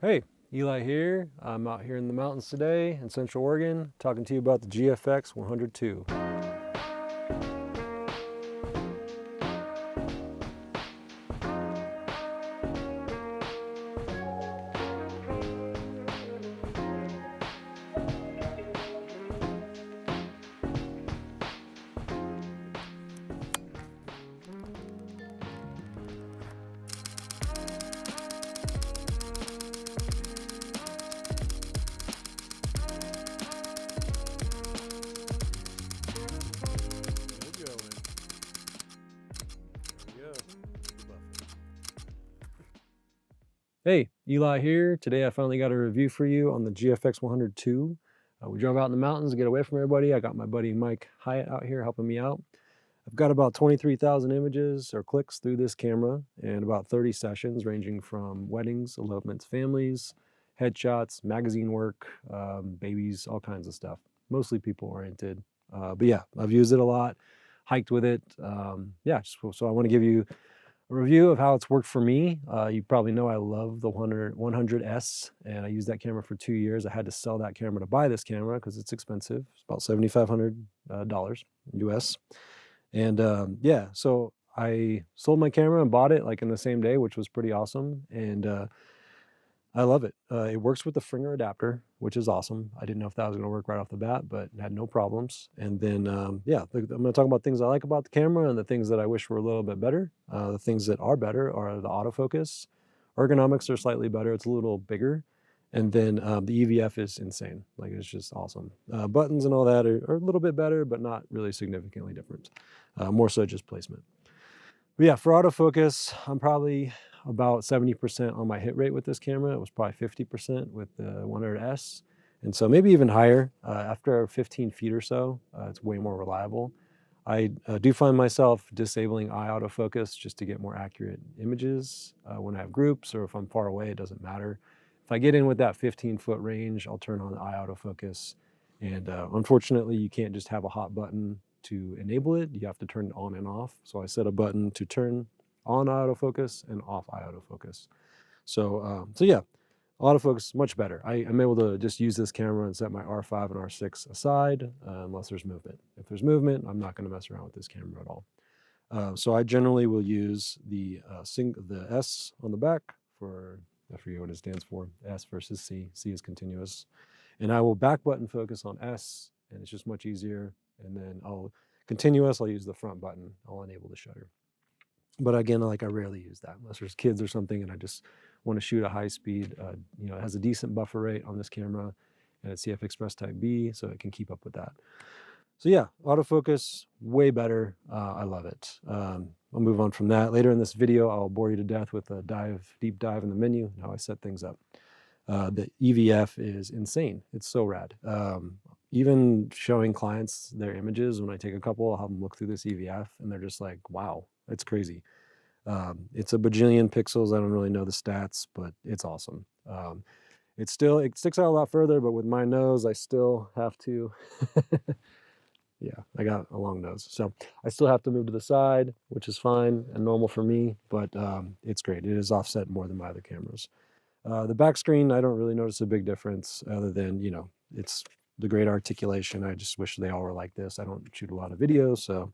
Hey, Eli here. I'm out here in the mountains today in Central Oregon talking to you about the GFX 102. Hey, Eli here. Today I finally got a review for you on the GFX 102. We drove out in the mountains to get away from everybody. I got my buddy Mike Hyatt out here helping me out. I've got about 23,000 images or clicks through this camera and about 30 sessions ranging from weddings, elopements, families, headshots, magazine work, babies, all kinds of stuff. Mostly people oriented. But yeah, I've used it a lot, hiked with it. So I want to give you a review of how it's worked for me. You probably know I love the 100S, and I used that camera for 2 years. I had to sell that camera to buy this camera because it's expensive. It's about $7,500 US. And yeah, so I sold my camera and bought it like in the same day, which was pretty awesome. And I love it. It works with the Fringer adapter, which is awesome. I didn't know if that was going to work right off the bat, but had no problems. And then, yeah, I'm going to talk about things I like about the camera and the things that I wish were a little bit better. The things that are better are the autofocus. Ergonomics are slightly better. It's a little bigger. And then the EVF is insane. Like, it's just awesome. Buttons and all that are a little bit better, but not really significantly different. More so just placement. But yeah, for autofocus, I'm probably about 70% on my hit rate with this camera. It was probably 50% with the 100S. And so maybe even higher. After 15 feet or so, it's way more reliable. I do find myself disabling eye autofocus just to get more accurate images when I have groups, or if I'm far away, it doesn't matter. If I get in with that 15-foot range, I'll turn on the eye autofocus. And unfortunately, you can't just have a hot button to enable it. You have to turn it on and off. So I set a button to turn on autofocus and off eye autofocus. So yeah, autofocus much better. I'm able to just use this camera and set my R5 and R6 aside unless there's movement. If there's movement, I'm not going to mess around with this camera at all. So I generally will use the S on the back for, I forget what it stands for, S versus C. C is continuous. And I will back button focus on S, and it's just much easier. And then I'll use the front button. I'll enable the shutter. But again, like, I rarely use that unless there's kids or something and I just want to shoot a high speed. It has a decent buffer rate on this camera, and it's CF Express Type B, so it can keep up with that. So yeah, autofocus, way better. I love it. I'll move on from that. Later in this video, I'll bore you to death with a deep dive in the menu and how I set things up. The EVF is insane. It's so rad. Even showing clients their images, when I take a couple, I'll have them look through this EVF and they're just like, wow, it's crazy. It's a bajillion pixels. I don't really know the stats, but it's awesome. It sticks out a lot further, but with my nose, I still have to, yeah, I got a long nose. So I still have to move to the side, which is fine and normal for me, but it's great. It is offset more than my other cameras. The back screen, I don't really notice a big difference other than, it's the great articulation. I just wish they all were like this. I don't shoot a lot of videos, so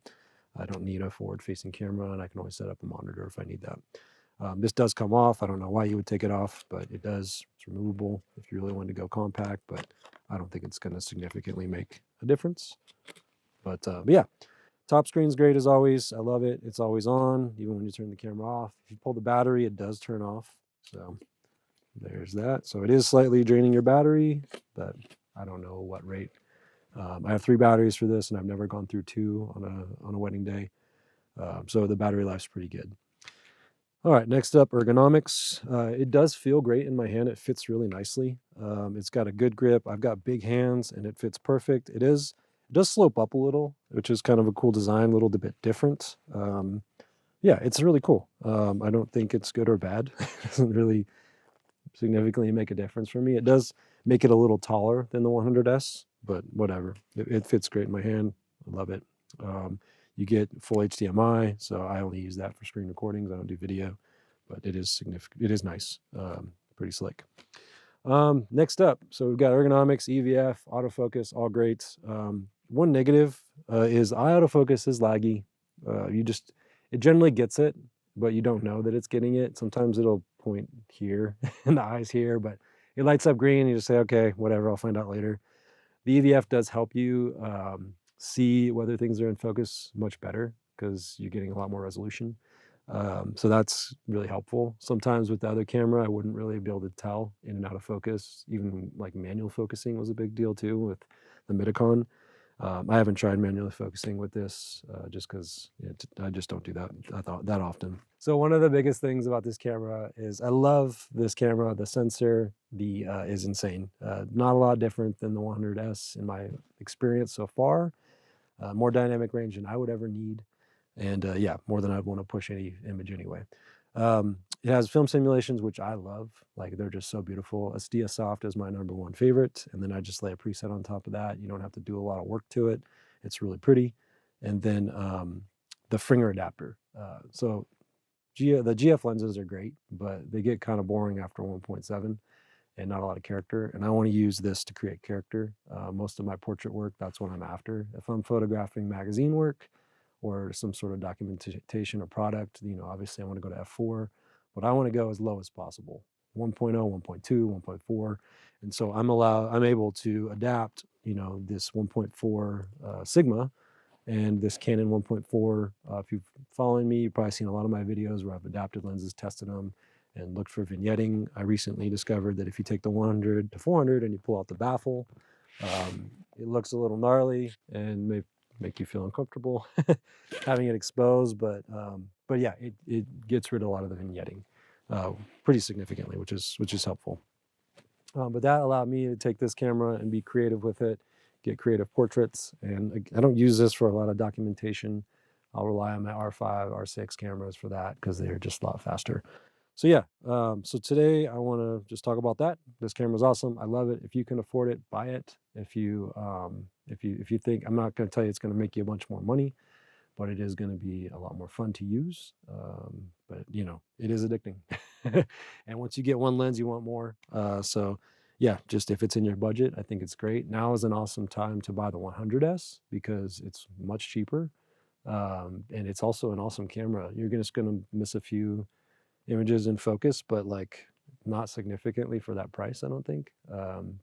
I don't need a forward-facing camera, and I can always set up a monitor if I need that. This does come off. I don't know why you would take it off, but it does. It's removable if you really want to go compact, but I don't think it's going to significantly make a difference. But yeah, top screen's great as always. I love it. It's always on, even when you turn the camera off. If you pull the battery, it does turn off. So there's that. So it is slightly draining your battery, but I don't know what rate. I have 3 batteries for this, and I've never gone through 2 on a wedding day. So the battery life's pretty good. All right, next up, ergonomics. It does feel great in my hand. It fits really nicely. It's got a good grip. I've got big hands, and it fits perfect. It does slope up a little, which is kind of a cool design, a little bit different. Yeah, it's really cool. I don't think it's good or bad. It doesn't really significantly make a difference for me. It does make it a little taller than the 100S, but whatever. It fits great in my hand. I love it. You get full HDMI, so I only use that for screen recordings. I don't do video, but it is significant. It is nice. pretty slick. Next up, so we've got ergonomics, EVF, autofocus, all great. One negative is eye autofocus is laggy. It generally gets it, but you don't know that it's getting it. Sometimes it'll point here and the eye's here, but it lights up green and you just say, okay, whatever, I'll find out later. The EVF does help you see whether things are in focus much better because you're getting a lot more resolution. So that's really helpful. Sometimes with the other camera, I wouldn't really be able to tell in and out of focus. Even like manual focusing was a big deal too with the Miticon. I haven't tried manually focusing with this just because I just don't do that often. So one of the biggest things about this camera is I love this camera. The sensor is insane. Not a lot different than the 100S in my experience so far. More dynamic range than I would ever need. And yeah, more than I'd want to push any image anyway. It has film simulations, which I love. Like they're just so beautiful. Astia Soft is my #1 favorite. And then I just lay a preset on top of that. You don't have to do a lot of work to it. It's really pretty. And then the Fringer adapter. So the GF lenses are great, but they get kind of boring after 1.7 and not a lot of character. And I want to use this to create character. Most of my portrait work, that's what I'm after. If I'm photographing magazine work or some sort of documentation or product, obviously I want to go to f4, but I want to go as low as possible, 1.0, 1.2, 1.4. And so I'm able to adapt, this 1.4 Sigma and this Canon 1.4. If you've following me, you've probably seen a lot of my videos where I've adapted lenses, tested them, and looked for vignetting. I recently discovered that if you take the 100 to 400 and you pull out the baffle, it looks a little gnarly and may make you feel uncomfortable having it exposed, but yeah, it gets rid of a lot of the vignetting pretty significantly, which is helpful. But that allowed me to take this camera and be creative with it, get creative portraits. And I don't use this for a lot of documentation. I'll rely on my R5, R6 cameras for that because they're just a lot faster. So yeah, so today I want to just talk about that. This camera is awesome. I love it. If you can afford it, buy it. If you think, I'm not going to tell you it's going to make you a bunch more money, but it is going to be a lot more fun to use. But it is addicting. And once you get one lens, you want more. So yeah, just if it's in your budget, I think it's great. Now is an awesome time to buy the 100S because it's much cheaper. And it's also an awesome camera. You're just going to miss a few images in focus, but like not significantly for that price, I don't think.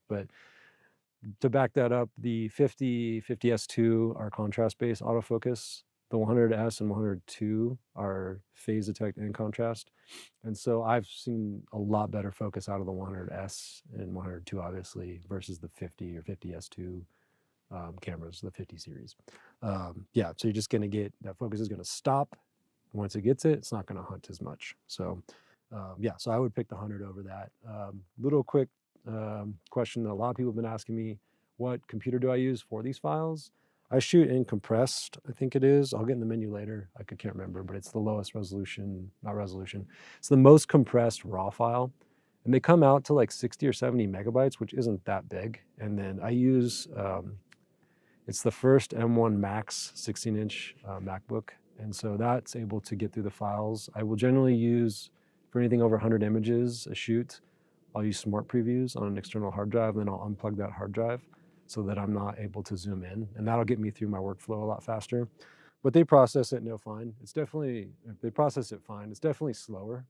But to back that up, the 50S2 are contrast-based autofocus. The 100S and 102 are phase detect and contrast. And so I've seen a lot better focus out of the 100S and 102, obviously, versus the 50 or 50S2 cameras, the 50 series. Yeah, so you're just going to get, that focus is going to stop. Once it gets it, it's not going to hunt as much. So yeah, so I would pick the 100 over that. Little quick question that a lot of people have been asking me, what computer do I use for these files? I shoot in compressed, I think it is. I'll get in the menu later. I can't remember, but it's the lowest resolution, not resolution. It's the most compressed RAW file. And they come out to like 60 or 70 megabytes, which isn't that big. And then I use, it's the first M1 Max 16-inch MacBook. And so that's able to get through the files. I will generally use, for anything over 100 images a shoot, I'll use Smart Previews on an external hard drive, and then I'll unplug that hard drive so that I'm not able to zoom in. And that'll get me through my workflow a lot faster. But they process it fine. It's definitely, they process it fine. It's definitely slower,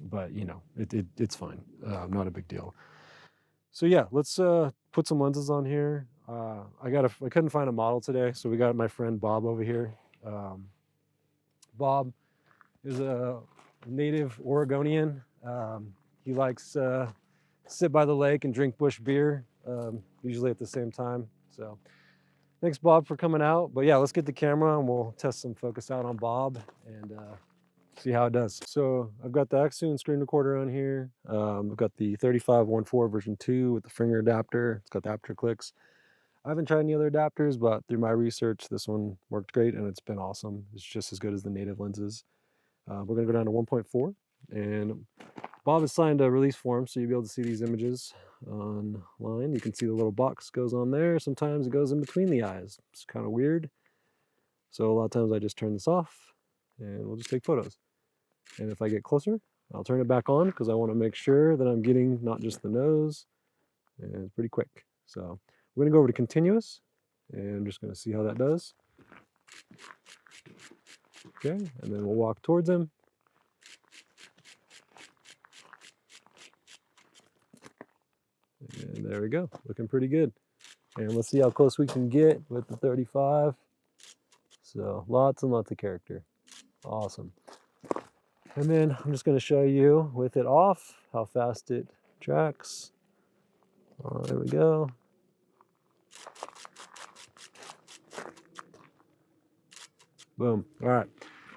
but it's fine. Not a big deal. So yeah, let's put some lenses on here. I couldn't find a model today, so we got my friend Bob over here. Bob is a native Oregonian. He likes sit by the lake and drink bush beer, usually at the same time. So thanks, Bob, for coming out. But yeah, let's get the camera and we'll test some focus out on Bob and see how it does. So I've got the Xune screen recorder on here. I've got the 3514 version 2 with the Fringer adapter. It's got the aperture clicks. I haven't tried any other adapters, but through my research, this one worked great and it's been awesome. It's just as good as the native lenses. We're gonna go down to 1.4 and Bob has signed a release form, so you'll be able to see these images online. You can see the little box goes on there. Sometimes it goes in between the eyes. It's kind of weird. So a lot of times I just turn this off and we'll just take photos. And if I get closer, I'll turn it back on because I want to make sure that I'm getting not just the nose, and it's pretty quick. So we're going to go over to continuous, and I'm just going to see how that does. Okay, and then we'll walk towards him. And there we go, looking pretty good. And let's see how close we can get with the 35. So lots and lots of character. Awesome. And then I'm just going to show you with it off how fast it tracks. There we go. Boom. All right.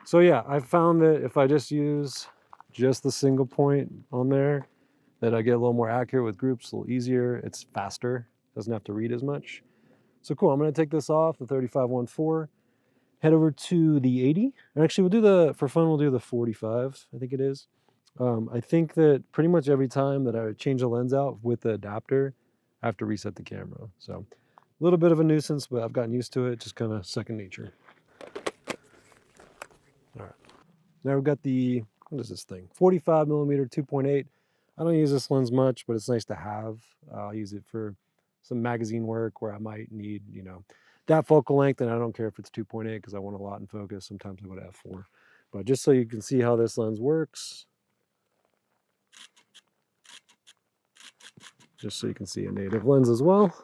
So yeah, I found that if I just use just the single point on there, that I get a little more accurate with groups, a little easier. It's faster. Doesn't have to read as much. So cool. I'm going to take this off, the 35-1.4. Head over to the 80. Actually, we'll do for fun, we'll do the 45, I think it is. I think that pretty much every time that I change the lens out with the adapter, I have to reset the camera. So a little bit of a nuisance, but I've gotten used to it, just kind of second nature. All right. Now we've got what is this thing? 45mm 2.8. I don't use this lens much, but it's nice to have. I'll use it for some magazine work where I might need, that focal length, and I don't care if it's 2.8 because I want a lot in focus. Sometimes I go to f4. But just so you can see how this lens works, just so you can see a native lens as well.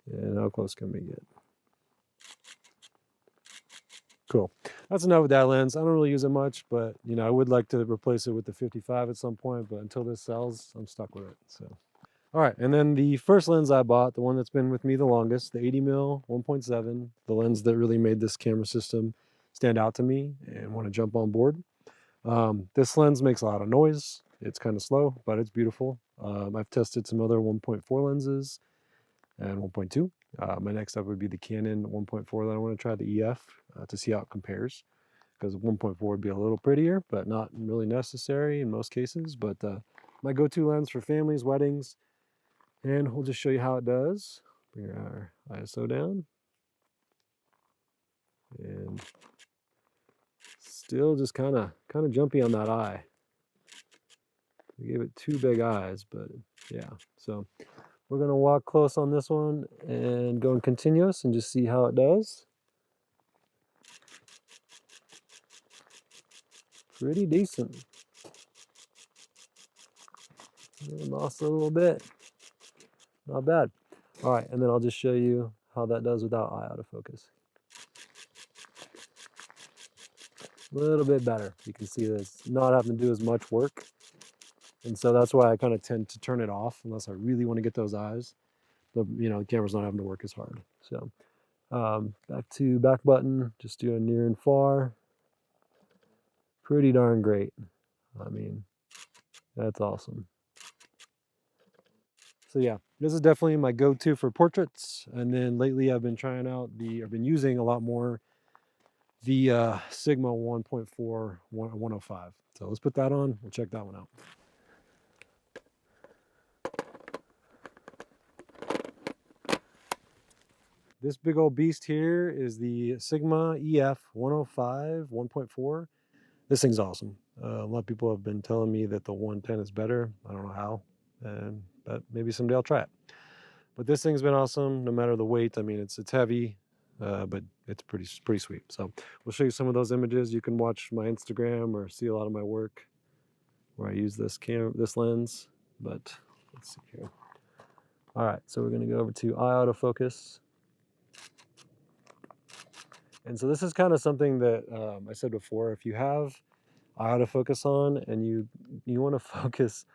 And how close can we get? Cool. That's enough with that lens. I don't really use it much, but I would like to replace it with the 55 at some point, but until this sells, I'm stuck with it. So, all right. And then the first lens I bought, the one that's been with me the longest, the 80mm 1.7, the lens that really made this camera system stand out to me and want to jump on board. This lens makes a lot of noise. It's kind of slow, but it's beautiful. I've tested some other 1.4 lenses and 1.2. My next up would be the Canon 1.4 that I want to try, the EF, to see how it compares. Because 1.4 would be a little prettier, but not really necessary in most cases. But my go-to lens for families, weddings, and we'll just show you how it does. Bring our ISO down. And still just kind of jumpy on that eye. We gave it 2 big eyes, but yeah. So we're going to walk close on this one and go in continuous and just see how it does. Pretty decent. Lost a little bit. Not bad. All right, and then I'll just show you how that does without eye autofocus. A little bit better. You can see this not having to do as much work. And so that's why I kind of tend to turn it off unless I really want to get those eyes. The camera's not having to work as hard. So back to back button, just doing near and far. Pretty darn great. I mean, that's awesome. So yeah, this is definitely my go-to for portraits. And then lately I've been trying out I've been using a lot more the Sigma 1.4 105. So let's put that on. We'll check that one out. This big old beast here is the Sigma EF 105 1.4. This thing's awesome. A lot of people have been telling me that the 110 is better. I don't know how, but maybe someday I'll try it. But this thing's been awesome, no matter the weight. I mean, it's heavy, but it's pretty sweet. So we'll show you some of those images. You can watch my Instagram or see a lot of my work where I use this lens. But let's see here. All right, so we're going to go over to eye autofocus. And so this is kind of something that I said before. If you have eye autofocus on and you want to focus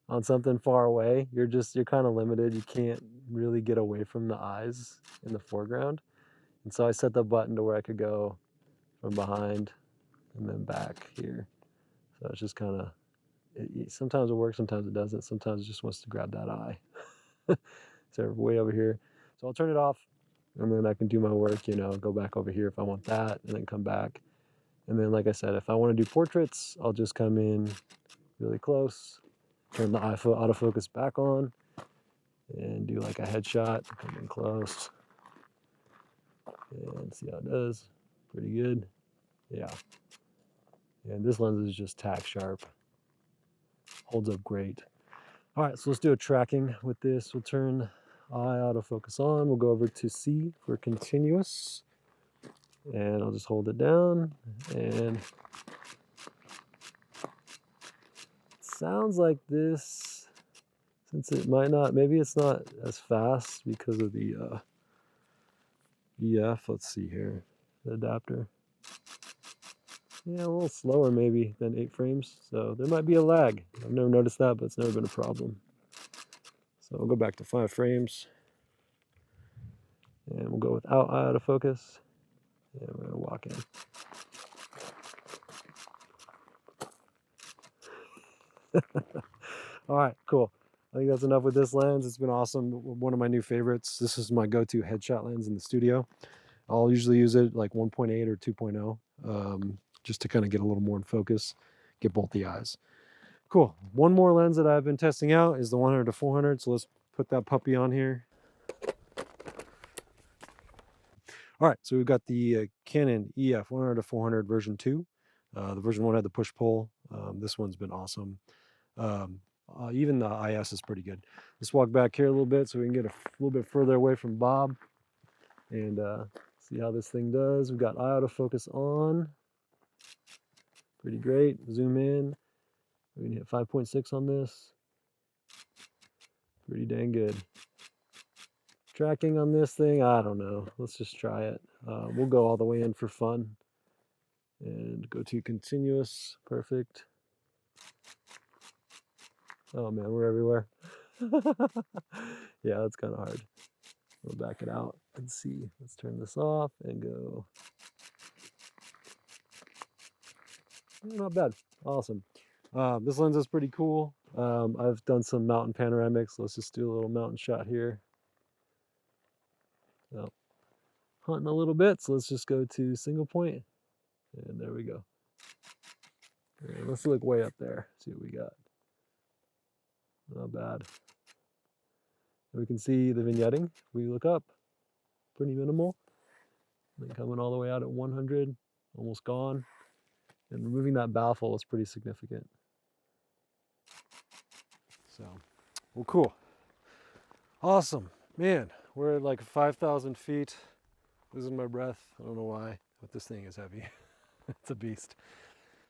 on something far away, you're kind of limited. You can't really get away from the eyes in the foreground. And so I set the button to where I could go from behind and then back here. So it's just kind of, sometimes it works, sometimes it doesn't. Sometimes it just wants to grab that eye. So way over here. So I'll turn it off and then I can do my work, go back over here if I want that and then come back. And then, like I said, if I want to do portraits, I'll just come in really close, turn the autofocus back on, and do like a headshot, come in close, and see how it does. Pretty good. Yeah. And this lens is just tack sharp. Holds up great. All right, so let's do a tracking with this. We'll turn eye autofocus on. We'll go over to C for continuous. And I'll just hold it down. And it sounds like this, since it might not, maybe it's not as fast because of the EF. Let's see here, the adapter. Yeah, a little slower maybe than 8 frames. So there might be a lag. I've never noticed that, but it's never been a problem. So we'll go back to 5 frames. And we'll go without eye autofocus. And we're gonna walk in. All right, cool. I think that's enough with this lens. It's been awesome. One of my new favorites. This is my go-to headshot lens in the studio. I'll usually use it like 1.8 or 2.0, just to kind of get a little more in focus, get both the eyes. Cool. One more lens that I've been testing out is the 100 to 400. So let's put that puppy on here. All right, so we've got the Canon EF 100 to 400 version 2. The version 1 had the push-pull. This one's been awesome. Even the IS is pretty good. Let's walk back here a little bit so we can get a little bit further away from Bob and see how this thing does. We've got eye autofocus on. Pretty great. Zoom in. We're gonna hit 5.6 on this. Pretty dang good. Tracking on this thing, I don't know. Let's just try it. We'll go all the way in for fun. And go to continuous. Perfect. Oh man, we're everywhere. Yeah, that's kind of hard. We'll back it out and see. Let's turn this off and go. Not bad. Awesome. This lens is pretty cool. I've done some mountain panoramics. Let's just do a little mountain shot here. So, hunting a little bit, so let's just go to single point. And there we go. Right, let's look way up there, see what we got. Not bad. And we can see the vignetting. We look up, pretty minimal. And then coming all the way out at 100, almost gone. And removing that baffle is pretty significant. So, well, cool. Awesome. Man, we're at like 5,000 feet. Losing my breath. I don't know why, but this thing is heavy. It's a beast.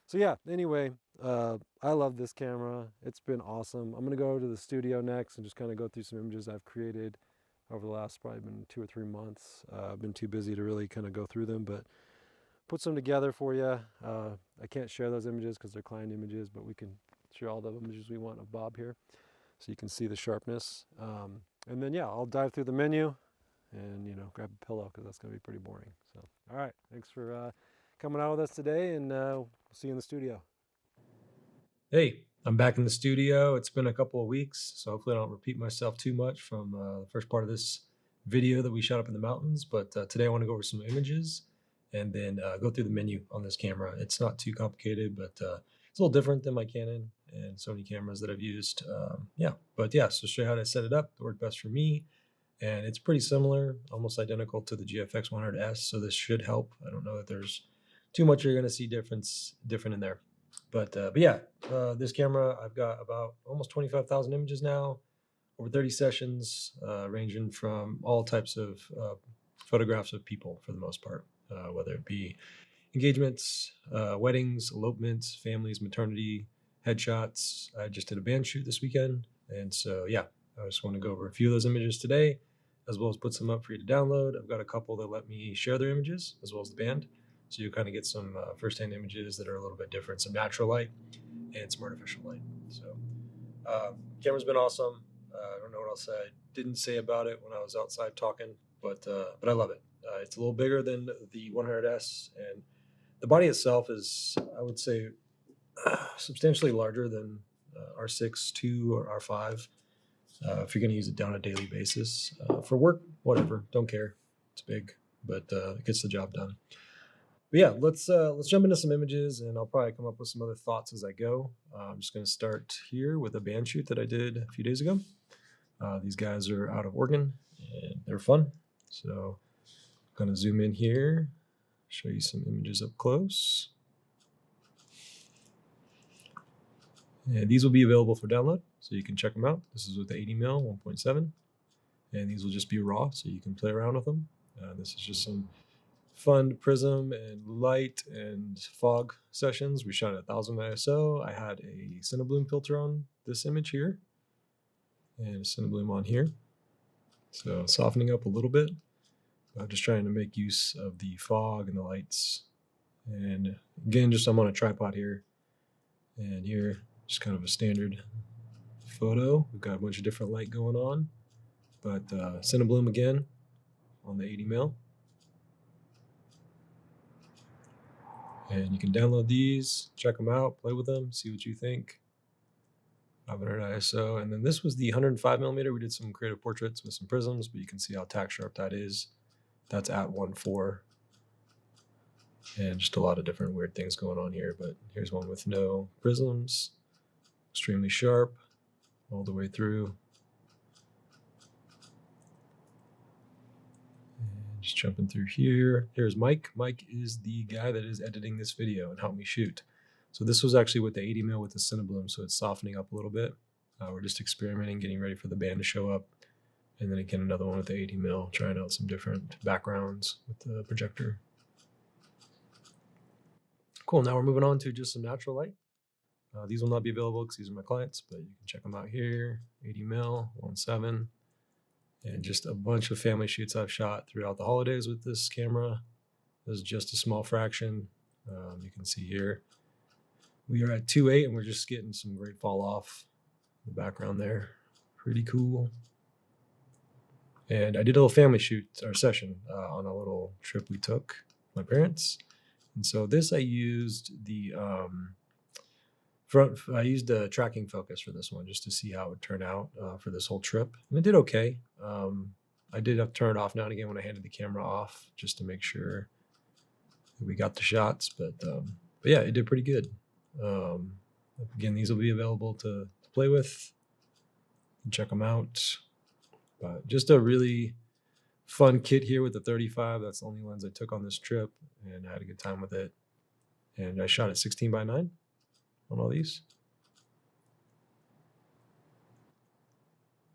So yeah, anyway, I love this camera. It's been awesome. I'm gonna go over to the studio next and just kind of go through some images I've created over the last probably been 2 or 3 months. I've been too busy to really kind of go through them, but put some together for you. I can't share those images because they're client images, but we can share all the images we want of Bob here so you can see the sharpness. And then yeah, I'll dive through the menu and grab a pillow because that's gonna be pretty boring. So all right, thanks for coming out with us today, and we'll see you in the studio. Hey, I'm back in the studio. It's been a couple of weeks, so hopefully I don't repeat myself too much from the first part of this video that we shot up in the mountains. But today I want to go over some images and then go through the menu on this camera. It's not too complicated, but it's a little different than my Canon and Sony cameras that I've used. So show you how to set it up. It worked best for me. And it's pretty similar, almost identical to the GFX 100S, so this should help. I don't know that there's too much you're going to see different in there. But yeah, this camera, I've got about almost 25,000 images now, over 30 sessions, ranging from all types of photographs of people for the most part, whether it be engagements, weddings, elopements, families, maternity, headshots. I just did a band shoot this weekend. And so, yeah, I just want to go over a few of those images today, as well as put some up for you to download. I've got a couple that let me share their images, as well as the band. So you kind of get some first-hand images that are a little bit different, some natural light and some artificial light. So camera's been awesome. I don't know what else I didn't say about it when I was outside talking, but I love it. It's a little bigger than the 100S, and the body itself is, I would say, substantially larger than R6 II or R5. If you're going to use it down on a daily basis. For work, whatever, don't care. It's big, but it gets the job done. But yeah, let's jump into some images, and I'll probably come up with some other thoughts as I go. I'm just going to start here with a band shoot that I did a few days ago. These guys are out of Oregon, and they're fun. So Gonna zoom in here, show you some images up close. And these will be available for download, so you can check them out. This is with the 80mm 1.7, and these will just be raw, so you can play around with them. This is just some fun prism and light and fog sessions. We shot at 1000 ISO. I had a Cinebloom filter on this image here, and a Cinebloom on here. So softening up a little bit. Just trying to make use of the fog and the lights. And again, just I'm on a tripod here. And here, just kind of a standard photo. We've got a bunch of different light going on. But Cinebloom again on the 80mm. And you can download these, check them out, play with them, see what you think. 500 ISO. And then this was the 105mm. We did some creative portraits with some prisms, but you can see how tack sharp that is. That's at 1.4. And just a lot of different weird things going on here. But here's one with no prisms. Extremely sharp all the way through. And just jumping through here. Here's Mike. Mike is the guy that is editing this video and helped me shoot. So this was actually with the 80mm with the Cinebloom, so it's softening up a little bit. We're just experimenting, getting ready for the band to show up. And then again, another one with the 80mm, trying out some different backgrounds with the projector. Cool, now we're moving on to just some natural light. These will not be available because these are my clients, but you can check them out here. 80mm, 1.7, and just a bunch of family shoots I've shot throughout the holidays with this camera. This is just a small fraction. You can see here. We are at 2.8 and we're just getting some great fall off in the background there. Pretty cool. And I did a little family shoot or session on a little trip we took, my parents. And so this I used the I used a tracking focus for this one just to see how it would turn out for this whole trip. And it did okay. I did have to turn it off now and again when I handed the camera off just to make sure that we got the shots. But yeah, it did pretty good. Again, these will be available to play with. Check them out. But just a really fun kit here with the 35. That's the only lens I took on this trip, and I had a good time with it. And I shot at 16:9 on all these.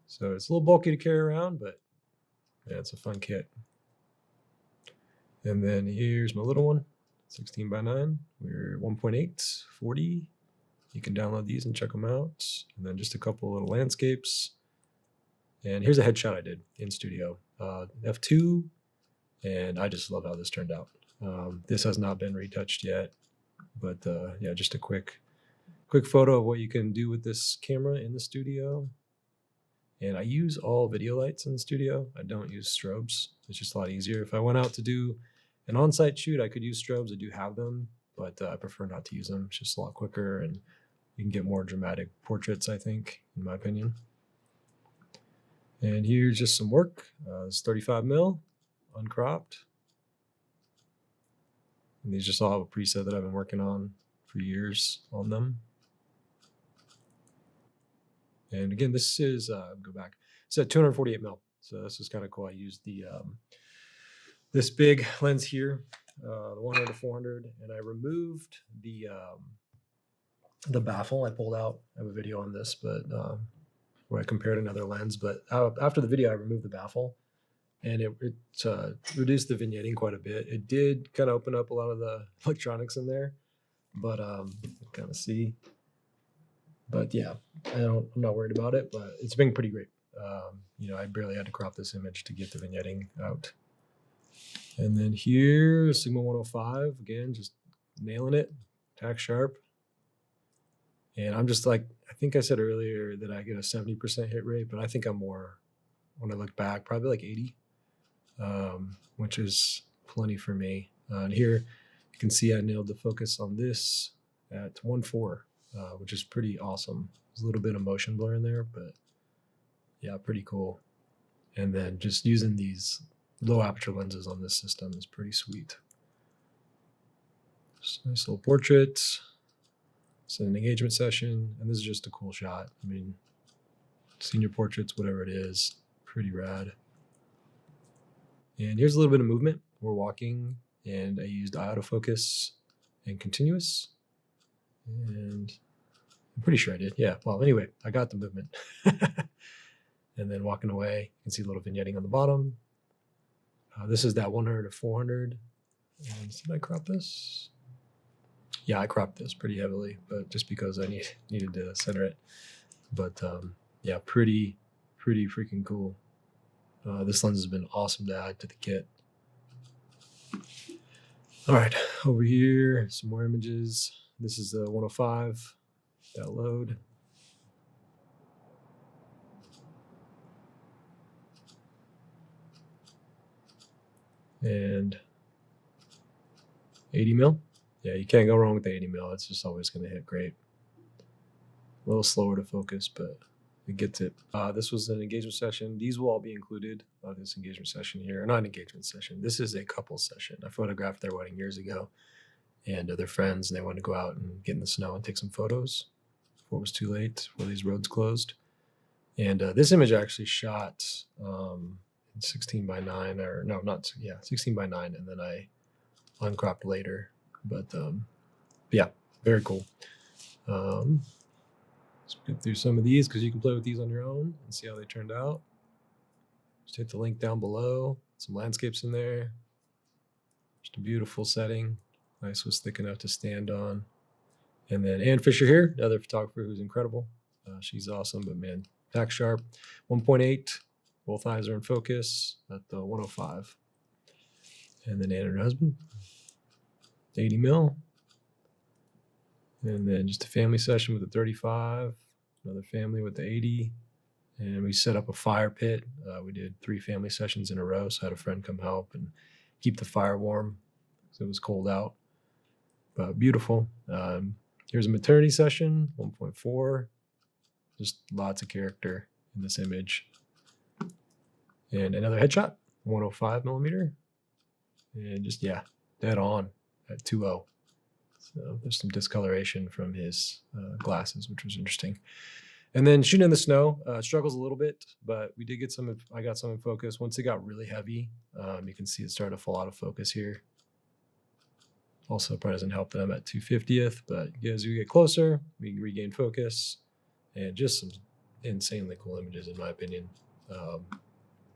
So it's a little bulky to carry around, but yeah, it's a fun kit. And then here's my little one, 16:9. We're 1.8, 40. You can download these and check them out. And then just a couple little landscapes. And here's a headshot I did in studio, f2, and I just love how this turned out. This has not been retouched yet, but yeah, just a quick photo of what you can do with this camera in the studio. And I use all video lights in the studio. I don't use strobes. It's just a lot easier. If I went out to do an on-site shoot, I could use strobes. I do have them, but I prefer not to use them. It's just a lot quicker, and you can get more dramatic portraits, I think, in my opinion. And here's just some work. It's 35mm, uncropped. And these just all have a preset that I've been working on for years on them. And again, this is, go back, it's at 248mm. So this is kind of cool. I used the this big lens here, the 100 to 400, and I removed the baffle I pulled out. I have a video on this, but where I compared another lens. But after the video, I removed the baffle, and it reduced the vignetting quite a bit. It did kind of open up a lot of the electronics in there, but kind of see. But yeah, I'm not worried about it, but it's been pretty great. You know, I barely had to crop this image to get the vignetting out. And then here, Sigma 105, again, just nailing it, tack sharp. And I'm just like, I think I said earlier that I get a 70% hit rate, but I think I'm more, when I look back, probably like 80, which is plenty for me. And here you can see I nailed the focus on this at 1.4, which is pretty awesome. There's a little bit of motion blur in there, but yeah, pretty cool. And then just using these low aperture lenses on this system is pretty sweet. Just nice little portrait. It's an engagement session, and this is just a cool shot. I mean, senior portraits, whatever it is, pretty rad. And here's a little bit of movement. we're walking, and I used autofocus and continuous, and I'm pretty sure I did. Yeah. Well, anyway, I got the movement. And then walking away, you can see a little vignetting on the bottom. This is that 100 to 400. And did I crop this? Yeah, I cropped this pretty heavily, but just because I needed to center it. But yeah, pretty freaking cool. This lens has been awesome to add to the kit. All right, over here, some more images. This is the 105, that load. And 80 mil. Yeah, you can't go wrong with the 80 mil. It's just always going to hit great. A little slower to focus, but it gets it. This was an engagement session. These will all be included. This engagement session here, not an engagement session. This is a couple session. I photographed their wedding years ago, and they're friends, and they wanted to go out and get in the snow and take some photos before it was too late, before these roads closed. And this image I actually shot 16 by 9, or no, not, yeah, 16 by 9, and then I uncropped later. But yeah, very cool. Let's get through some of these because you can play with these on your own and see how they turned out. Just hit the link down below. Some landscapes in there. Just a beautiful setting. Nice was thick enough to stand on. And then Ann Fisher here, another photographer who's incredible. She's awesome, but man, tack sharp. 1.8, both eyes are in focus at the 105. And then Ann and her husband, 80 mil. And then just a family session with the 35, another family with the 80. And we set up a fire pit. We did 3 family sessions in a row, so I had a friend come help and keep the fire warm because it was cold out. But beautiful. Here's a maternity session, 1.4. Just lots of character in this image. And another headshot, 105 millimeter. And just, yeah, dead on at 2.0. So there's some discoloration from his glasses, which was interesting. And then shooting in the snow, struggles a little bit, but we did get some, I got some in focus. Once it got really heavy, you can see it started to fall out of focus here. Also, probably doesn't help that I'm at 2/50th, but as we get closer, we regain focus, and just some insanely cool images, in my opinion. We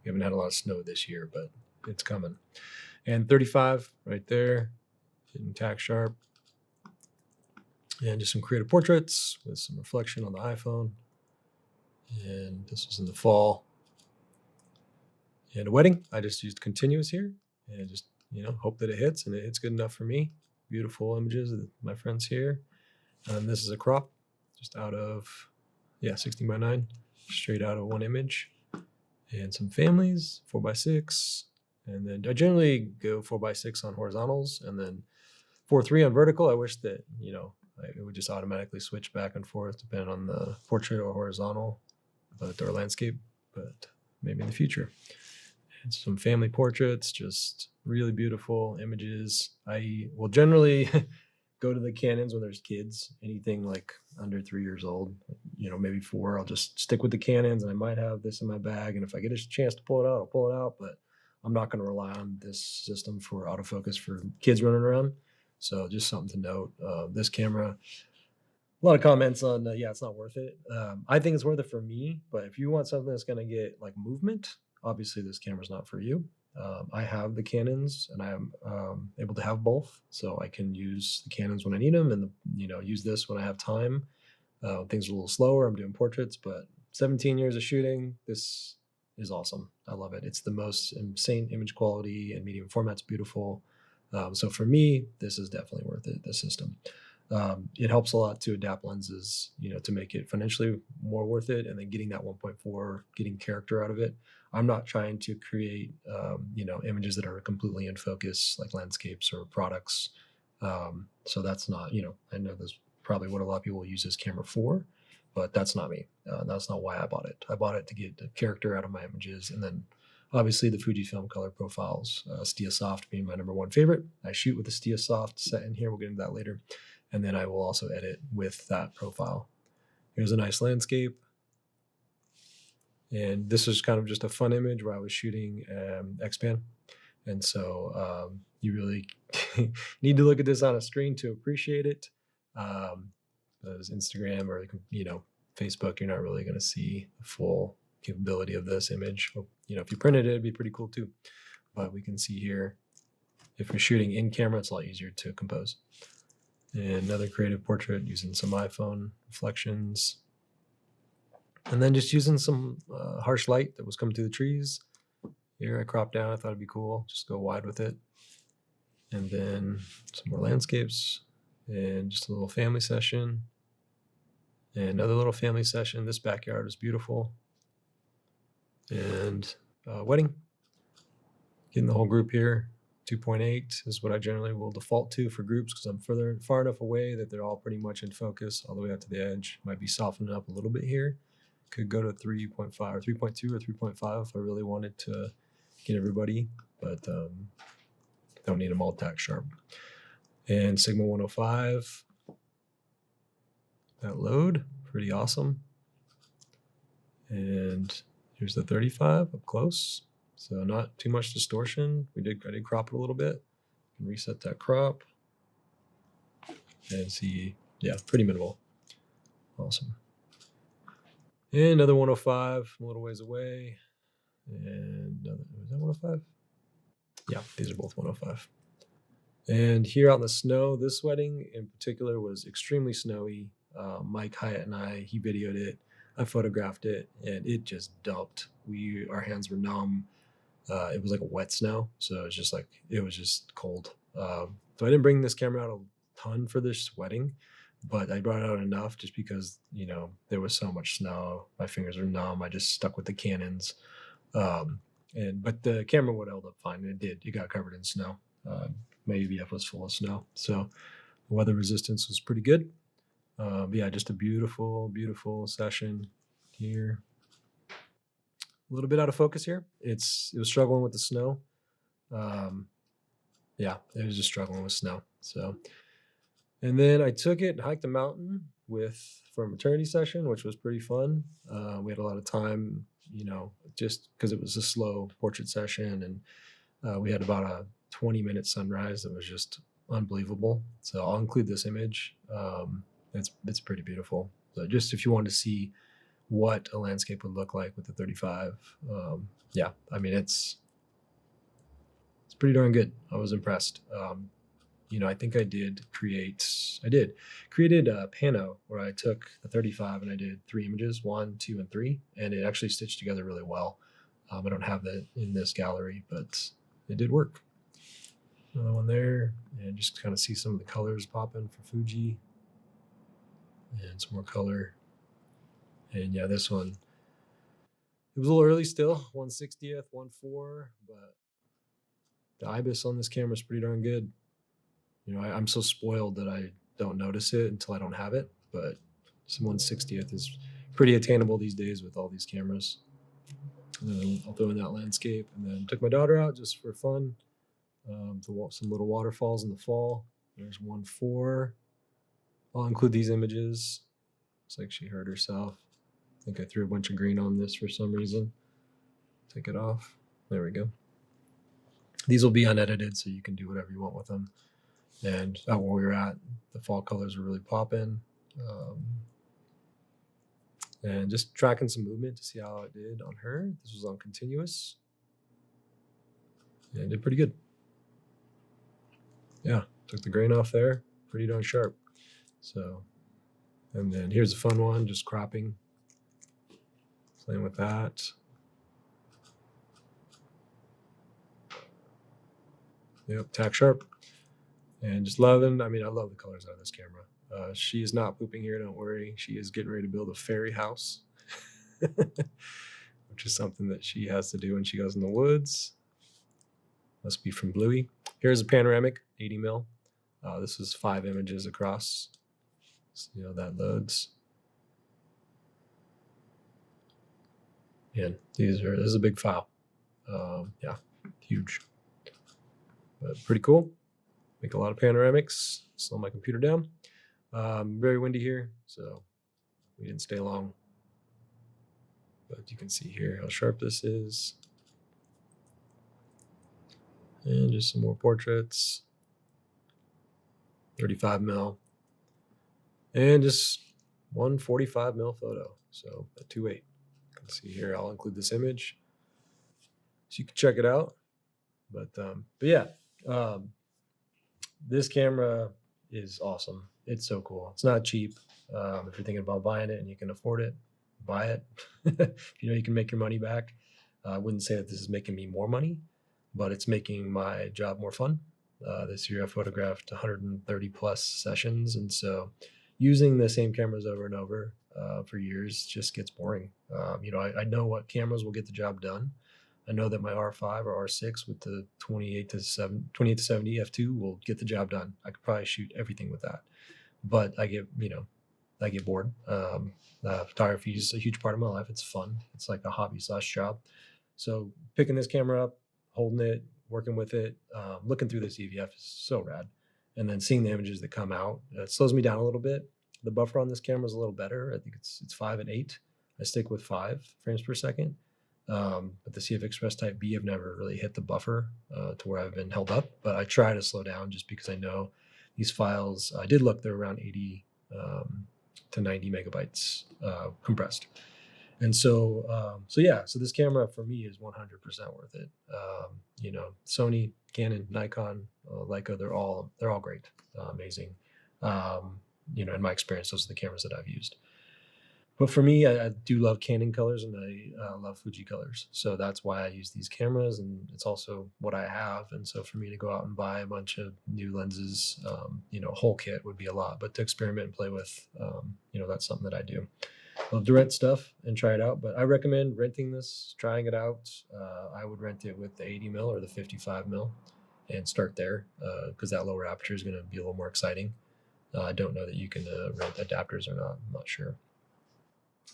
haven't had a lot of snow this year, but it's coming. And 35 right there, hitting tack sharp. And just some creative portraits with some reflection on the iPhone. And this was in the fall. And a wedding, I just used continuous here and just, hope that it hits, and it hits good enough for me. Beautiful images of my friends here. And this is a crop just out of, 16 by 9, straight out of one image. And some families, 4x6. And then I generally go 4x6 on horizontals and then 4:3 on vertical. I wish that, it would just automatically switch back and forth depending on the portrait or horizontal, or landscape, but maybe in the future. And some family portraits, just really beautiful images. I will generally go to the Canons when there's kids, anything like under 3 years old, maybe 4. I'll just stick with the Canons, and I might have this in my bag. And if I get a chance to pull it out, I'll pull it out, but I'm not going to rely on this system for autofocus for kids running around. So just something to note. This camera, a lot of comments on, it's not worth it. I think it's worth it for me, but if you want something that's going to get like movement, obviously this camera's not for you. I have the Canons, and I am able to have both, so I can use the Canons when I need them, and use this when I have time. Things are a little slower. I'm doing portraits, but 17 years of shooting, this is awesome. I love it. It's the most insane image quality, and medium format's beautiful. So for me, this is definitely worth it, this system. It helps a lot to adapt lenses, to make it financially more worth it. And then getting that 1.4, getting character out of it. I'm not trying to create, images that are completely in focus, like landscapes or products. So that's not, I know that's probably what a lot of people use this camera for, but that's not me. That's not why I bought it. I bought it to get the character out of my images, and then obviously the Fujifilm color profiles, Stia Soft being my #1 favorite. I shoot with the Stia Soft set in here. We'll get into that later. And then I will also edit with that profile. Here's a nice landscape. And this is kind of just a fun image where I was shooting X-Pan. And so you really need to look at this on a screen to appreciate it. Because Instagram or Facebook, you're not really going to see the full capability of this image. If you printed it, it'd be pretty cool too. But we can see here, if you're shooting in camera, it's a lot easier to compose. And another creative portrait using some iPhone reflections. And then just using some harsh light that was coming through the trees. Here I cropped down, I thought it'd be cool, just go wide with it. And then some more landscapes and just a little family session. And another little family session. This backyard is beautiful. And wedding. Getting the whole group here. 2.8 is what I generally will default to for groups because I'm far enough away that they're all pretty much in focus all the way out to the edge. Might be softening up a little bit here. Could go to 3.5 or 3.2 or 3.5 if I really wanted to get everybody, but don't need them all tack sharp. And Sigma 105, that load, pretty awesome. And here's the 35 up close. So not too much distortion. I did crop it a little bit. Can reset that crop and see, yeah, pretty minimal. Awesome. And another 105, a little ways away. And another, is that 105? Yeah, these are both 105. And here out in the snow, this wedding in particular was extremely snowy. Mike Hyatt and he videoed it. I photographed it, and it just dumped. Our hands were numb. It was like a wet snow, so it was just cold. So I didn't bring this camera out a ton for this wedding, but I brought it out enough just because there was so much snow. My fingers were numb. I just stuck with the Canons, but the camera would held up fine. It did. It got covered in snow. My UVF was full of snow, so the weather resistance was pretty good. But yeah, just a beautiful, beautiful session here. A little bit out of focus here. It was struggling with the snow. Yeah, it was just struggling with snow. So, and then I took it and hiked the mountain for a maternity session, which was pretty fun. We had a lot of time, just because it was a slow portrait session, and we had about a 20-minute sunrise that was just unbelievable. So I'll include this image. It's pretty beautiful. So just if you want to see what a landscape would look like with the 35, yeah, I mean it's pretty darn good. I was impressed. I think I created a pano where I took the 35 and I did 3 images, 1, 2, and 3, and it actually stitched together really well. I don't have that in this gallery, but it did work. Another one there, and just kind of see some of the colors popping for Fuji, and some more color. And yeah, this one, it was a little early still, 1/60th, 1/4, but the IBIS on this camera is pretty darn good. I'm so spoiled that I don't notice it until I don't have it, but some 1/60th is pretty attainable these days with all these cameras. And then I'll throw in that landscape, and then took my daughter out just for fun to some little waterfalls in the fall. There's 1/4. I'll include these images. Looks like she hurt herself. I think I threw a bunch of green on this for some reason. Take it off. There we go. These will be unedited, so you can do whatever you want with them. And out where we were at, the fall colors were really popping. And just tracking some movement to see how it did on her. This was on continuous. And it did pretty good. Yeah, took the grain off there. Pretty darn sharp. So, and then here's a fun one, just cropping. Playing with that. Yep, tack sharp. And just loving, I love the colors out of this camera. She is not pooping here, don't worry. She is getting ready to build a fairy house, which is something that she has to do when she goes in the woods. Must be from Bluey. Here's a panoramic, 80 mil. This is 5 images across. So, that loads. And this is a big file. Yeah, huge. But pretty cool. Make a lot of panoramics. Slow my computer down. Very windy here, so we didn't stay long. But you can see here how sharp this is. And just some more portraits. 35 mil. And just one 45 mil photo. So a 2.8. You can see here, I'll include this image so you can check it out. But yeah, this camera is awesome. It's so cool. It's not cheap. If you're thinking about buying it and you can afford it, buy it. If you know you can make your money back. I wouldn't say that this is making me more money, but it's making my job more fun. This year I photographed 130 plus sessions, and so using the same cameras over and over for years just gets boring. I know what cameras will get the job done. I know that my R5 or R6 with the 28 to 70 f2 will get the job done. I could probably shoot everything with that, but I get bored. Photography is a huge part of my life. It's fun. It's like a hobby slash job. So picking this camera up, holding it, working with it, looking through this EVF is so rad. And then seeing the images that come out, it slows me down a little bit. The buffer on this camera is a little better. I think it's 5 and 8. I stick with 5 frames per second. But the CF Express Type B, I've never really hit the buffer to where I've been held up. But I try to slow down just because I know these files, I did look, they're around 80 to 90 megabytes compressed. And so this camera for me is 100% worth it. Sony, Canon, Nikon, Leica, they're all great, amazing. In my experience, those are the cameras that I've used. But for me, I do love Canon colors and I love Fuji colors. So that's why I use these cameras, and it's also what I have. And so for me to go out and buy a bunch of new lenses, a whole kit would be a lot. But to experiment and play with, that's something that I do. Love to rent stuff and try it out, but I recommend renting this, trying it out. I would rent it with the 80 mil or the 55 mil and start there because that lower aperture is going to be a little more exciting. I don't know that you can rent adapters or not. I'm not sure.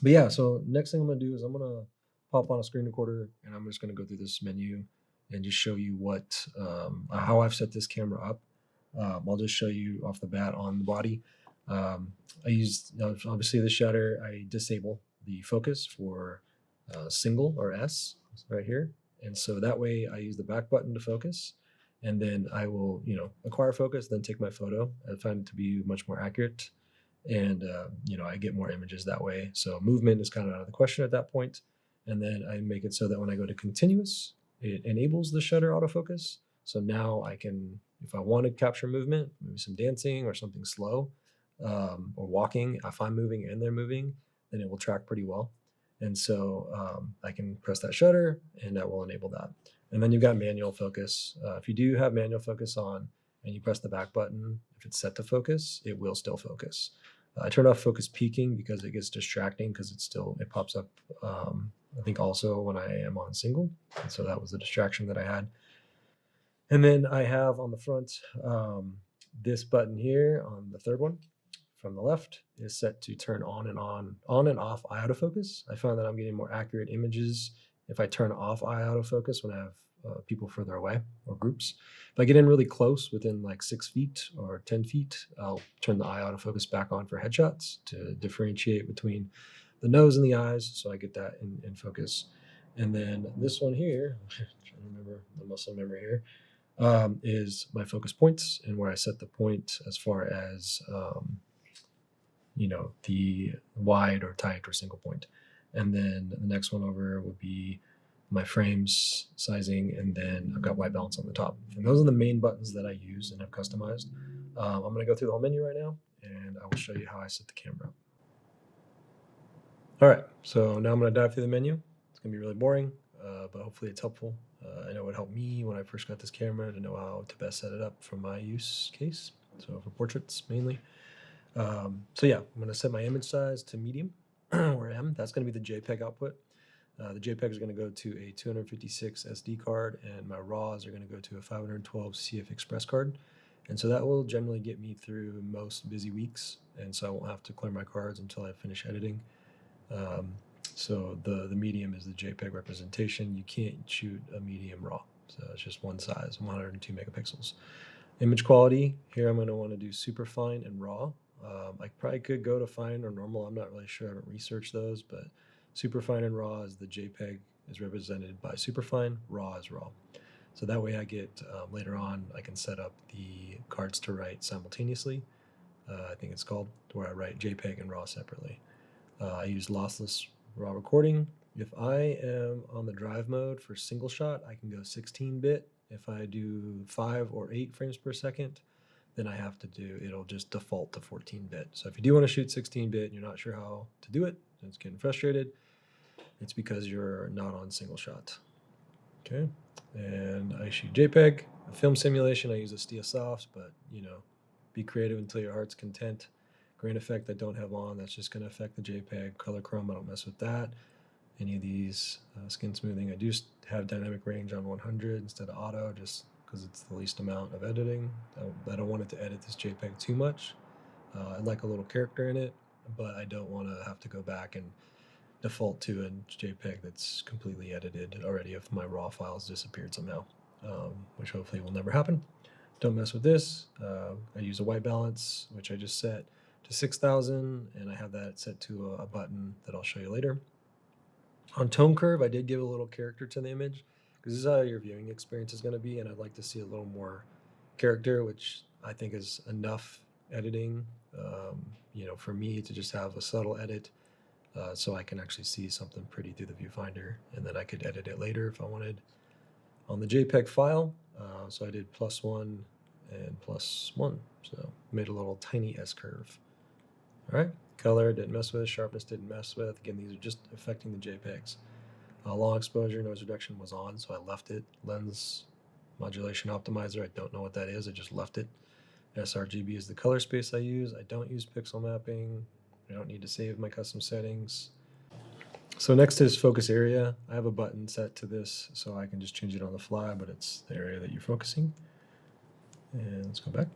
But yeah, so next thing I'm going to do is I'm going to pop on a screen recorder and I'm just going to go through this menu and just show you how I've set this camera up. I'll just show you off the bat on the body. I use, obviously, the shutter. I disable the focus for single or S right here. And so that way I use the back button to focus. And then I will, acquire focus, then take my photo. I find it to be much more accurate. And, I get more images that way. So movement is kind of out of the question at that point. And then I make it so that when I go to continuous, it enables the shutter autofocus. So now I can, if I want to capture movement, maybe some dancing or something slow, or walking, if I'm moving and they're moving, then it will track pretty well. And so I can press that shutter and that will enable that. And then you've got manual focus. If you do have manual focus on and you press the back button, if it's set to focus, it will still focus. I turn off focus peaking because it gets distracting because it pops up, I think also when I am on single. And so that was the distraction that I had. And then I have on the front, this button here on the third one from the left is set to turn on and off eye autofocus. I found that I'm getting more accurate images if I turn off eye autofocus when I have people further away or groups. If I get in really close within like 6 feet or 10 feet, I'll turn the eye autofocus back on for headshots to differentiate between the nose and the eyes. So I get that in focus. And then this one here, I'm trying to remember the muscle memory here, is my focus points and where I set the point as far as, the wide or tight or single point. And then the next one over would be my frames sizing, and then I've got white balance on the top. And those are the main buttons that I use and have customized. I'm going to go through the whole menu right now, and I will show you how I set the camera up. All right, so now I'm going to dive through the menu. It's going to be really boring, but hopefully it's helpful. I know it would help me when I first got this camera to know how to best set it up for my use case, so for portraits mainly. So yeah, I'm going to set my image size to medium or M. That's going to be the JPEG output. The JPEG is going to go to a 256 SD card, and my RAWs are going to go to a 512 CF Express card. And so that will generally get me through most busy weeks, and so I won't have to clear my cards until I finish editing. So the medium is the JPEG representation. You can't shoot a medium RAW, so it's just one size, 102 megapixels. Image quality, here I'm going to want to do super fine and raw. I probably could go to fine or normal. I'm not really sure. I haven't researched those, but super fine and raw is the JPEG is represented by super fine, raw is raw. So that way I get, later on, I can set up the cards to write simultaneously. I think it's called, where I write JPEG and RAW separately. I use lossless RAW recording. If I am on the drive mode for single shot, I can go 16-bit. If I do 5 or 8 frames per second, then I have to it'll just default to 14-bit. So if you do want to shoot 16-bit and you're not sure how to do it, and it's getting frustrated, it's because you're not on single shot. Okay, and I shoot JPEG. A film simulation, I use a SteelSoft, but be creative until your heart's content. Grain effect I don't have on, that's just going to affect the JPEG. Color chrome, I don't mess with that. Any of these skin smoothing, I do have dynamic range on 100 instead of auto, just because it's the least amount of editing. I don't want it to edit this JPEG too much. I like a little character in it, but I don't want to have to go back and default to a JPEG that's completely edited already if my raw files disappeared somehow, which hopefully will never happen. Don't mess with this. I use a white balance, which I just set to 6,000, and I have that set to a button that I'll show you later. On tone curve, I did give a little character to the image, because this is how your viewing experience is going to be, and I'd like to see a little more character, which I think is enough editing, for me to just have a subtle edit, so I can actually see something pretty through the viewfinder, and then I could edit it later if I wanted. On the JPEG file, so I did +1 and +1, so made a little tiny S-curve. All right, color didn't mess with, sharpness didn't mess with. Again, these are just affecting the JPEGs. Long exposure, noise reduction was on, so I left it. Lens modulation optimizer, I don't know what that is, I just left it. sRGB is the color space I use. I don't use pixel mapping. I don't need to save my custom settings. So next is focus area. I have a button set to this so I can just change it on the fly, but it's the area that you're focusing. And let's go back.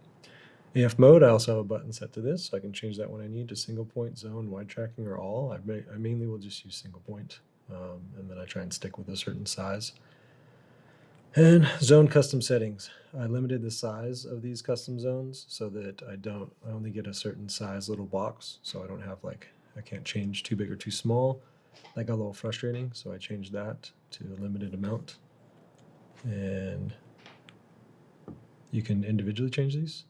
AF mode, I also have a button set to this, so I can change that when I need to single point, zone, wide tracking, or all. I mainly will just use single point, and then I try and stick with a certain size. And zone custom settings. I limited the size of these custom zones so that I only get a certain size little box, so I don't have I can't change too big or too small. That got a little frustrating, so I changed that to a limited amount. And you can individually change these,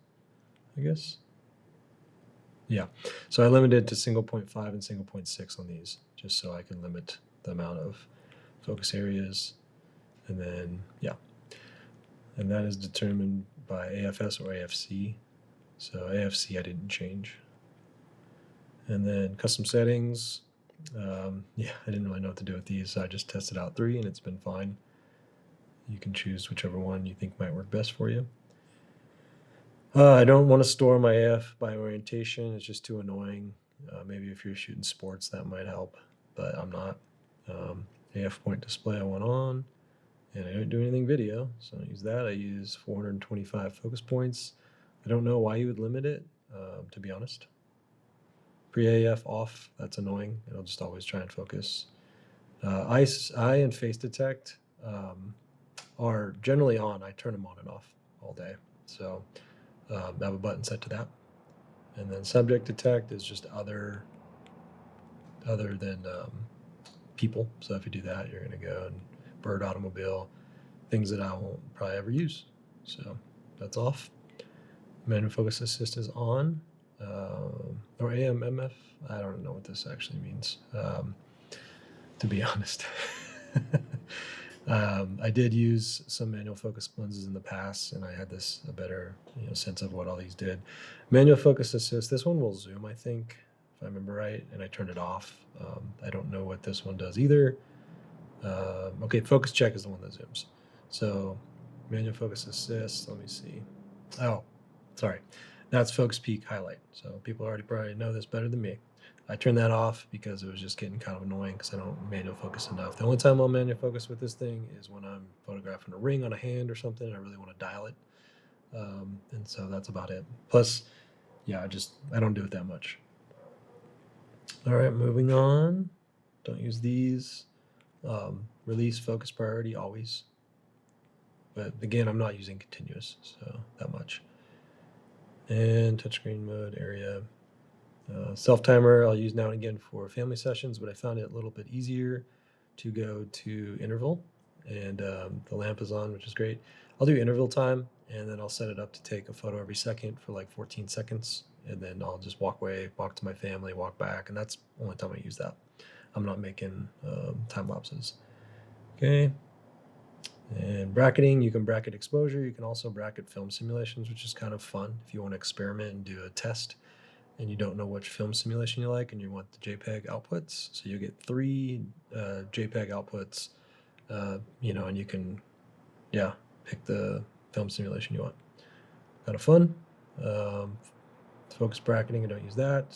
I guess. Yeah, so I limited to single point 5 and single point 6 on these, just so I can limit the amount of focus areas. And then, yeah, and that is determined by AFS or AFC. So AFC I didn't change. And then custom settings, yeah, I didn't really know what to do with these, so I just tested out 3 and it's been fine. You can choose whichever one you think might work best for you. I don't want to store my AF by orientation. It's just too annoying. Maybe if you're shooting sports, that might help, but I'm not. AF point display I want on, and I don't do anything video, so I don't use that. I use 425 focus points. I don't know why you would limit it, to be honest. Pre-AF off, that's annoying. It'll just always try and focus. Eye and face detect are generally on. I turn them on and off all day. So I have a button set to that. And then subject detect is just other than people. So if you do that, you're going to go and bird, automobile, things that I won't probably ever use. So that's off. Manual focus assist is on. Or AMMF, I don't know what this actually means, to be honest. I did use some manual focus lenses in the past, and I had a better sense of what all these did. Manual focus assist, this one will zoom, I think, if I remember right, and I turned it off. I don't know what this one does either. Okay, focus check is the one that zooms. So manual focus assist, let me see. Oh, sorry. That's focus peak highlight. So people already probably know this better than me. I turned that off because it was just getting kind of annoying because I don't manual focus enough. The only time I'll manual focus with this thing is when I'm photographing a ring on a hand or something and I really want to dial it. And so that's about it. Plus, yeah, I don't do it that much. All right, moving on. Don't use these. Release focus priority always. But again, I'm not using continuous, so that much. And touchscreen mode area. Self-timer I'll use now and again for family sessions, but I found it a little bit easier to go to interval and the lamp is on, which is great. I'll do interval time, and then I'll set it up to take a photo every second for like 14 seconds, and then I'll just walk away, walk to my family, walk back, and that's the only time I use that. I'm not making time lapses. Okay. And bracketing, you can bracket exposure. You can also bracket film simulations, which is kind of fun if you want to experiment and do a test and you don't know which film simulation you like and you want the JPEG outputs. So you get 3 JPEG outputs, and you can, pick the film simulation you want. Kind of fun. Focus bracketing, I don't use that.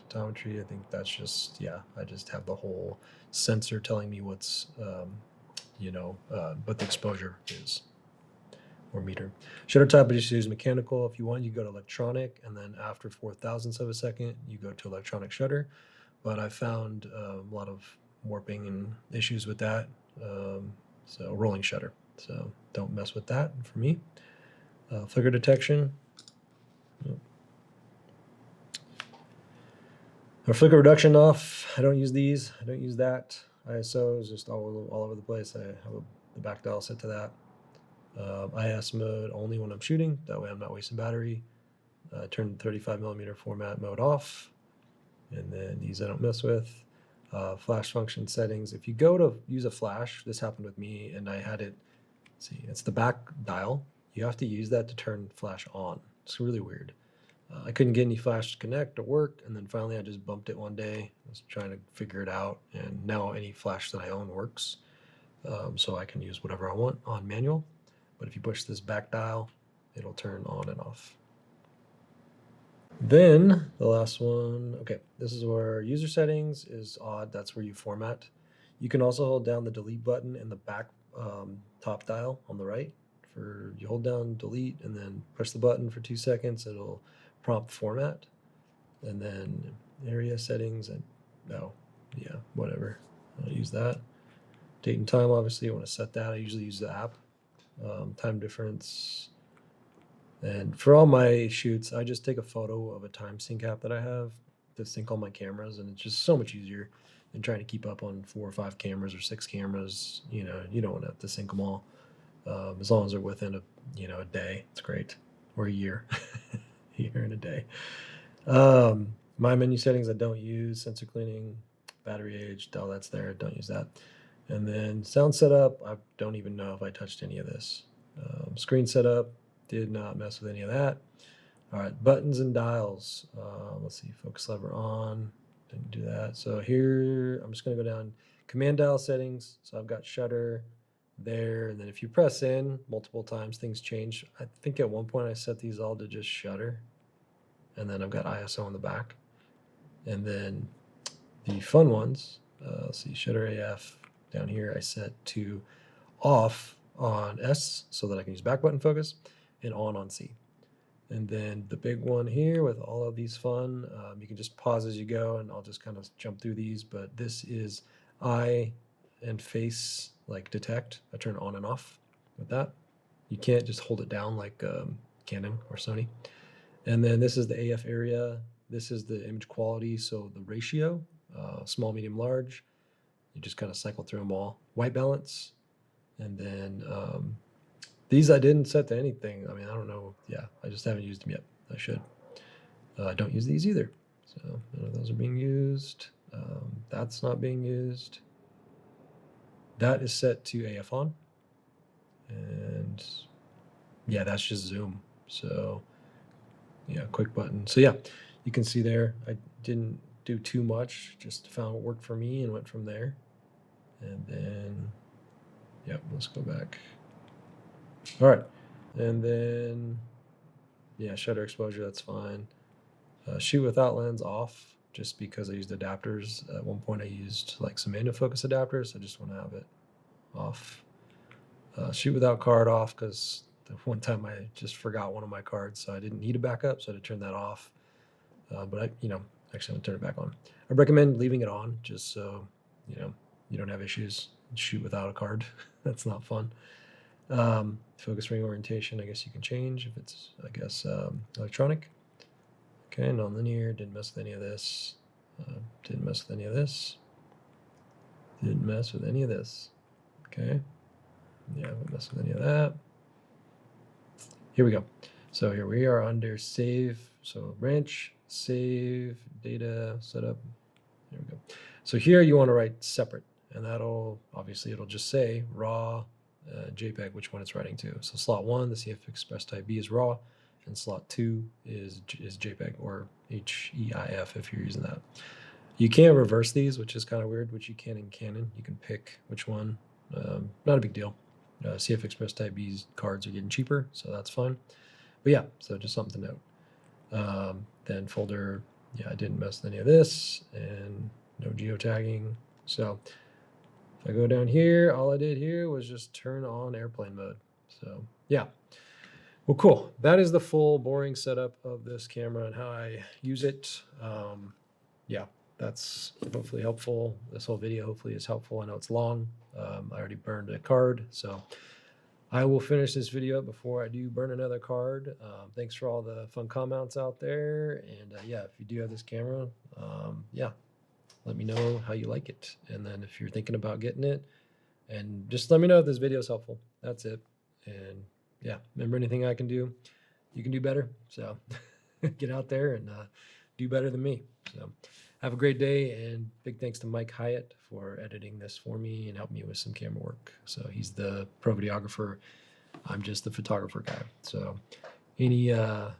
Photometry, I think that's just, I just have the whole sensor telling me what's, what the exposure is, or meter. Shutter type, I just use mechanical. If you want, you go to electronic, and then after 4,000ths of a second, you go to electronic shutter. But I found a lot of warping and issues with that, so rolling shutter. So don't mess with that for me. Flicker detection. Or flicker reduction off. I don't use these. I don't use that. ISO is just all over the place. I have the back dial set to that. IS mode only when I'm shooting. That way I'm not wasting battery. Turn the 35mm format mode off. And then these I don't mess with. Flash function settings. If you go to use a flash, this happened with me, and I had it, see, it's the back dial. You have to use that to turn flash on. It's really weird. I couldn't get any flash to connect or work, and then finally I just bumped it one day. I was trying to figure it out, and now any flash that I own works. So I can use whatever I want on manual. But if you push this back dial, it'll turn on and off. Then the last one, okay, this is where user settings is odd. That's where you format. You can also hold down the delete button in the back top dial on the right. You hold down delete and then push the button for 2 seconds. It'll prompt format. And then area settings and whatever. I'll use that. Date and time, obviously, you want to set that. I usually use the app. Time difference. And for all my shoots, I just take a photo of a time sync app that I have to sync all my cameras, and it's just so much easier than trying to keep up on 4 or 5 cameras or 6 cameras. You don't want to have to sync them all. As long as they're within a day, it's great, or a year, a year and a day. My menu settings I don't use, sensor cleaning, battery age, all that's there. Don't use that. And then sound setup, I don't even know if I touched any of this. Screen setup, did not mess with any of that. All right, buttons and dials. Let's see, focus lever on, didn't do that. So here, I'm just gonna go down command dial settings. So I've got shutter there, and then if you press in multiple times, things change. I think at one point I set these all to just shutter, and then I've got ISO on the back. And then the fun ones, let's see, shutter AF down here, I set to off on S so that I can use back button focus, and on C. And then the big one here with all of these fun, you can just pause as you go, and I'll just kind of jump through these, but this is eye and face like detect. I turn on and off with that. You can't just hold it down like Canon or Sony. And then this is the AF area. This is the image quality, so the ratio, small, medium, large. You just kind of cycle through them all. White balance, and then these I didn't set to anything. I mean, I don't know. Yeah, I just haven't used them yet. I should. I don't use these either. So none of those are being used. That's not being used. That is set to AF on. And yeah, that's just zoom. So yeah, quick button. So yeah, you can see there, I didn't do too much, just found what worked for me and went from there. And then, yep, let's go back. All right, and then, yeah, shutter exposure, that's fine. Shoot without lens off, just because I used adapters. At one point I used like some manual focus adapters, so I just want to have it off. Shoot without card off, because the one time I just forgot one of my cards, so I didn't need a backup, so I had to turn that off. But actually I'm gonna turn it back on. I recommend leaving it on, just so, you don't have issues. Shoot without a card, that's not fun. Focus ring orientation, I guess you can change if it's, electronic. Okay, non-linear, didn't mess with any of this. Didn't mess with any of this. Didn't mess with any of this. Okay. Yeah, I won't mess with any of that. Here we go. So here we are under save. So wrench, save, data, setup. There we go. So here you want to write separate, and that'll obviously it'll just say raw JPEG, which one it's writing to. So slot 1, the CF Express Type B is raw, and slot 2 is JPEG or HEIF if you're using that. You can't reverse these, which is kind of weird, which you can in Canon. You can pick which one. Not a big deal. CF Express Type B's cards are getting cheaper, so that's fine. But yeah, so just something to note. Then folder, yeah, I didn't mess with any of this, and no geotagging. So if I go down here, all I did here was just turn on airplane mode. So yeah. Well, cool. That is the full boring setup of this camera and how I use it. Yeah, that's hopefully helpful. This whole video hopefully is helpful. I know it's long. I already burned a card, so I will finish this video up before I do burn another card. Thanks for all the fun comments out there. And yeah, if you do have this camera, yeah, let me know how you like it. And then if you're thinking about getting it, and just let me know if this video is helpful. That's it. And yeah, remember, anything I can do, you can do better. So get out there and do better than me. So have a great day, and big thanks to Mike Hyatt for editing this for me and helping me with some camera work. So he's the pro videographer. I'm just the photographer guy. So any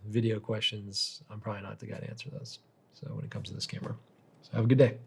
video questions, I'm probably not the guy to answer those. So when it comes to this camera. So have a good day.